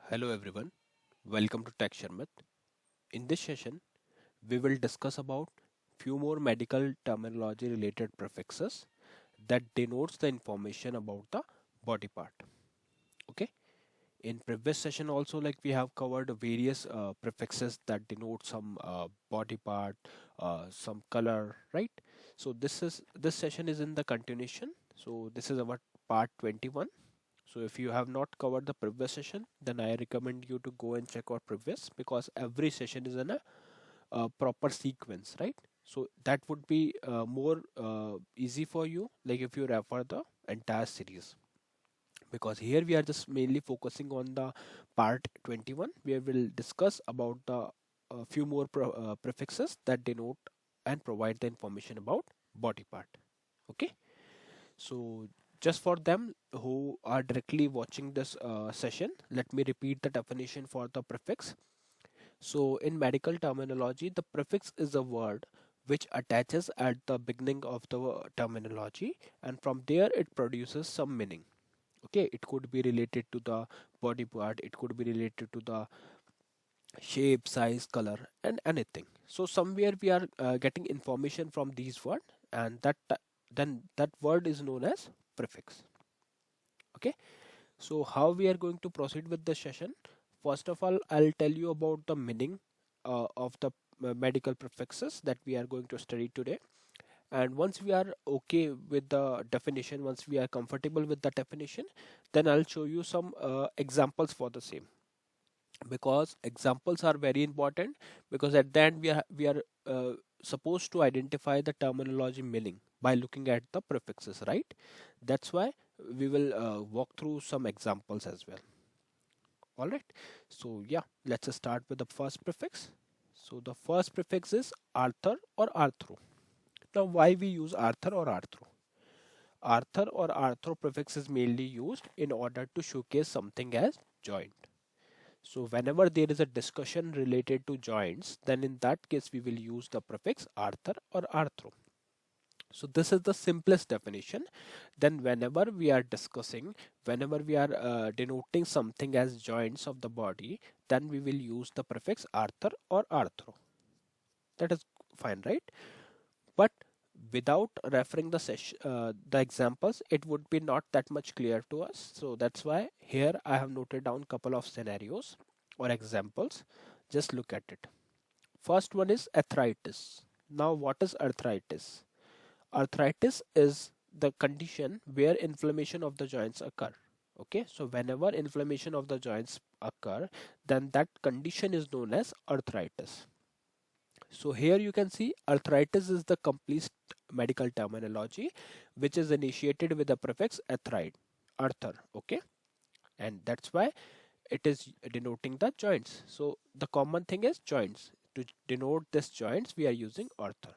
Hello everyone, welcome to Tech Sharmit. In this session, we will discuss about few more medical terminology related prefixes that denotes the information about the body part. Okay. In previous session also like we have covered various prefixes that denote some body part, some color, right? So this session is in the continuation. So this is our part 21. So if you have not covered the previous session, then I recommend you to go and check out previous because every session is in a proper sequence, right? So that would be more easy for you, like if you refer the entire series. Because here we are just mainly focusing on the part 21, where we'll discuss about the few more prefixes that denote and provide the information about body part. Okay. So just for them who are directly watching this session, let me repeat the definition for the prefix. So in medical terminology, the prefix is a word which attaches at the beginning of the terminology, and from there it produces some meaning. Okay, it could be related to the body part, it could be related to the shape, size, color, and anything. So somewhere we are getting information from these words, and then that word is known as prefix. Okay, so how we are going to proceed with the session? First of all, I'll tell you about the meaning of the medical prefixes that we are going to study today. And once we are okay with the definition, once we are comfortable with the definition, then I'll show you some examples for the same, because examples are very important, because at the end we are supposed to identify the terminology meaning by looking at the prefixes, right? That's why we will walk through some examples as well. All right, so yeah, let's just start with the first prefix. So the first prefix is arthur or arthro. Now why we use arthur or arthro? Arthur or arthro prefix is mainly used in order to showcase something as joint. So whenever there is a discussion related to joints, then in that case we will use the prefix arthur or arthro. So this is the simplest definition. Then whenever we are discussing, whenever we are denoting something as joints of the body, then we will use the prefix arthur or arthro. That is fine, right? But without referring the examples, it would be not that much clear to us. So that's why here I have noted down couple of scenarios or examples. Just look at it. First one is arthritis. Now what is arthritis? Arthritis is the condition where inflammation of the joints occur. Okay, so whenever inflammation of the joints occur, then that condition is known as arthritis. So here you can see arthritis is the complete medical terminology which is initiated with the prefix arthur. Okay, and that's why it is denoting the joints. So the common thing is joints. To denote this joints, we are using arthur.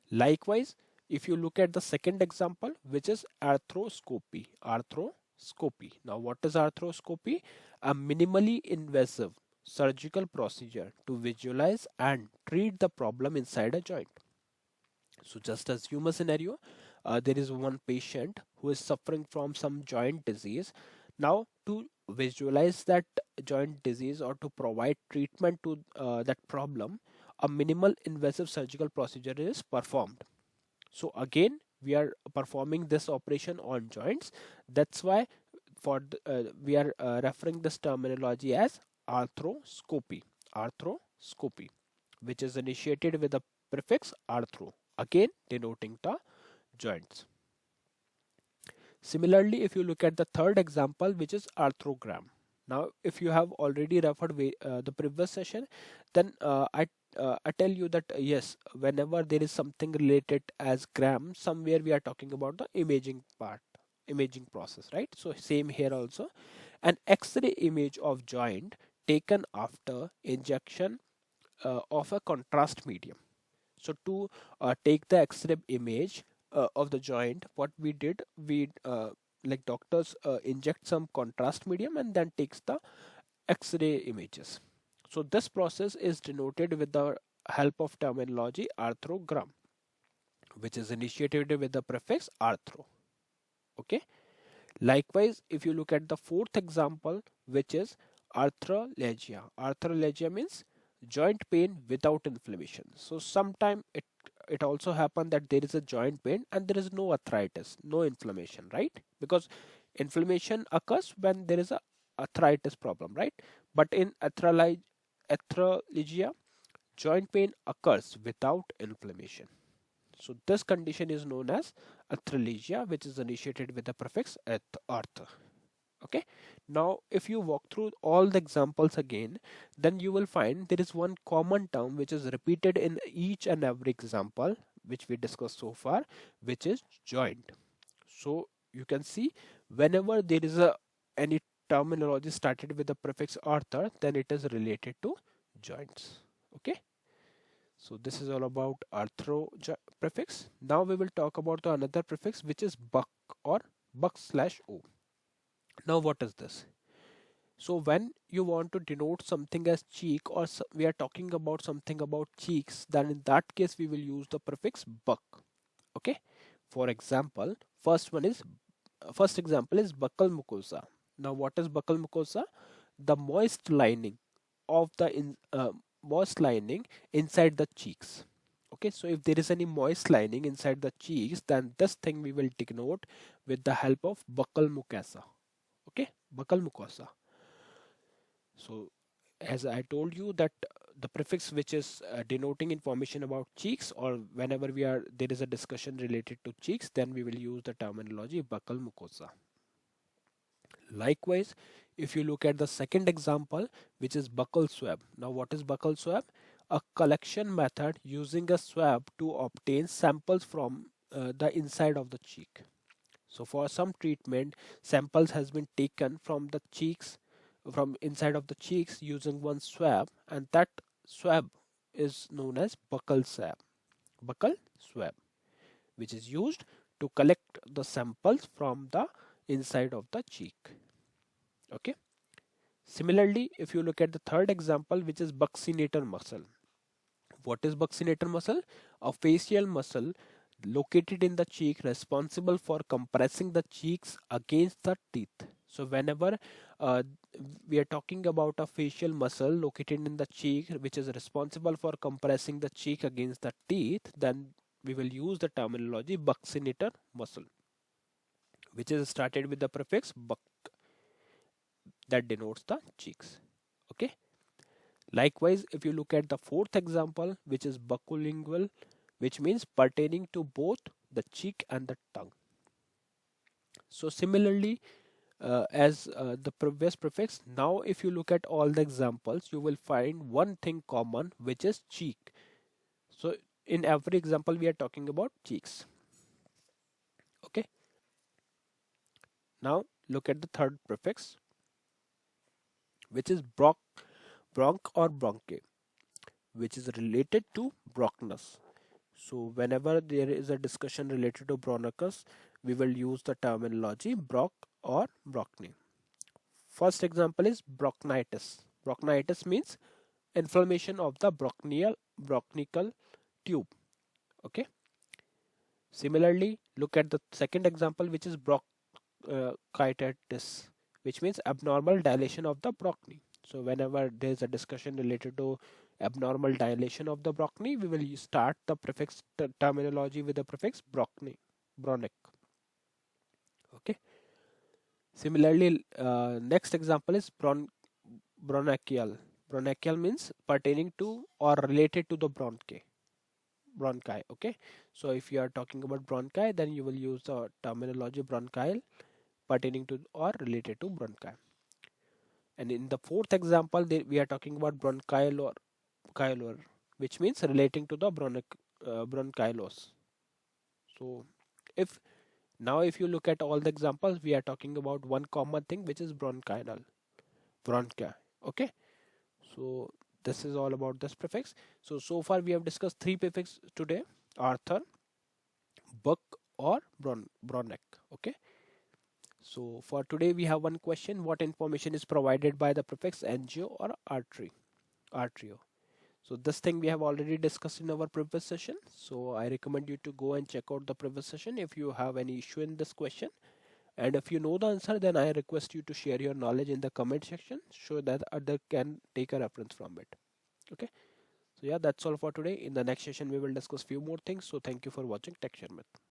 Likewise, if you look at the second example, which is arthroscopy. Arthroscopy. Now, what is arthroscopy? A minimally invasive surgical procedure to visualize and treat the problem inside a joint. So, just as human scenario, there is one patient who is suffering from some joint disease. Now, to visualize that joint disease or to provide treatment to that problem, a minimal invasive surgical procedure is performed. So again, we are performing this operation on joints. That's why we are referring this terminology as arthroscopy. Arthroscopy, which is initiated with the prefix arthro, again denoting the joints. Similarly, if you look at the third example, which is arthrogram. Now, if you have already referred the previous session, then I tell you that yes, whenever there is something related as gram, somewhere we are talking about the imaging part, imaging process, right? So same here also, an X-ray image of joint taken after injection of a contrast medium. So to take the X-ray image of the joint, what we did, we like doctors inject some contrast medium and then takes the X-ray images. So this process is denoted with the help of terminology arthrogram, which is initiated with the prefix arthro. Okay. Likewise, if you look at the fourth example, which is arthralgia. Arthralgia means joint pain without inflammation. So sometimes it also happen that there is a joint pain and there is no arthritis, no inflammation, right? Because inflammation occurs when there is a arthritis problem, right? But in arthralgia, joint pain occurs without inflammation. So this condition is known as arthralgia, which is initiated with the prefix arth. Okay. Now, if you walk through all the examples again, then you will find there is one common term which is repeated in each and every example which we discussed so far, which is joint. So you can see whenever there is a any terminology started with the prefix arthur, then it is related to joints. Okay. So this is all about prefix. Now we will talk about the another prefix which is buck or buck/o. Now what is this? So when you want to denote something as cheek or we are talking about something about cheeks, then in that case we will use the prefix buck. Okay. For example, first example is buccal mucosa. Now what is buccal mucosa? The moist lining of the moist lining inside the cheeks. Okay, so if there is any moist lining inside the cheeks, then this thing we will denote with the help of buccal mucosa. Okay, buccal mucosa. So as I told you that the prefix which is denoting information about cheeks, or whenever there is a discussion related to cheeks, then we will use the terminology buccal mucosa. Likewise, if you look at the second example, which is buccal swab. Now what is buccal swab? A collection method using a swab to obtain samples from the inside of the cheek. So for some treatment, samples has been taken from the cheeks, from inside of the cheeks using one swab, and that swab is known as buccal swab. Buccal swab, which is used to collect the samples from the inside of the cheek. Okay. Similarly, if you look at the third example, which is buccinator muscle. What is buccinator muscle? A facial muscle located in the cheek responsible for compressing the cheeks against the teeth. So whenever uh, we are talking about a facial muscle located in the cheek which is responsible for compressing the cheek against the teeth, then we will use the terminology buccinator muscle, which is started with the prefix buc, that denotes the cheeks. Okay. Likewise, if you look at the fourth example, which is buccolingual, which means pertaining to both the cheek and the tongue. So similarly, as the previous prefix, now if you look at all the examples, you will find one thing common, which is cheek. So in every example, we are talking about cheeks. Okay. Now look at the third prefix, which is bronch or bronchi, which is related to bronchus. So whenever there is a discussion related to bronchus, we will use the terminology bronch or bronchi. First example is bronchitis. Bronchitis means inflammation of the bronchial tube. Okay. Similarly, look at the second example, which is bronchitis, which means abnormal dilation of the bronchi. So whenever there is a discussion related to abnormal dilation of the bronchi, we will start the prefix terminology with the prefix bronchic. Okay. Similarly, next example is bronchial. Bronchial means pertaining to or related to the bronchi. Okay. So if you are talking about bronchi, then you will use the terminology bronchial pertaining to or related to bronchi. And in the fourth example, we are talking about bronchial or chylor, which means relating to the bronchiolos. So if now if you look at all the examples, we are talking about one common thing, which is bronchi. Okay. So this is all about this prefix. So far we have discussed three prefix today: Arthur, Buck, or Bronech. Okay. So for today we have one question: what information is provided by the prefix angio or arterio? So this thing we have already discussed in our previous session. So I recommend you to go and check out the previous session if you have any issue in this question. And if you know the answer, then I request you to share your knowledge in the comment section so that other can take a reference from it. Okay. So yeah, that's all for today. In the next session, we will discuss few more things. So thank you for watching Tech Sharmit.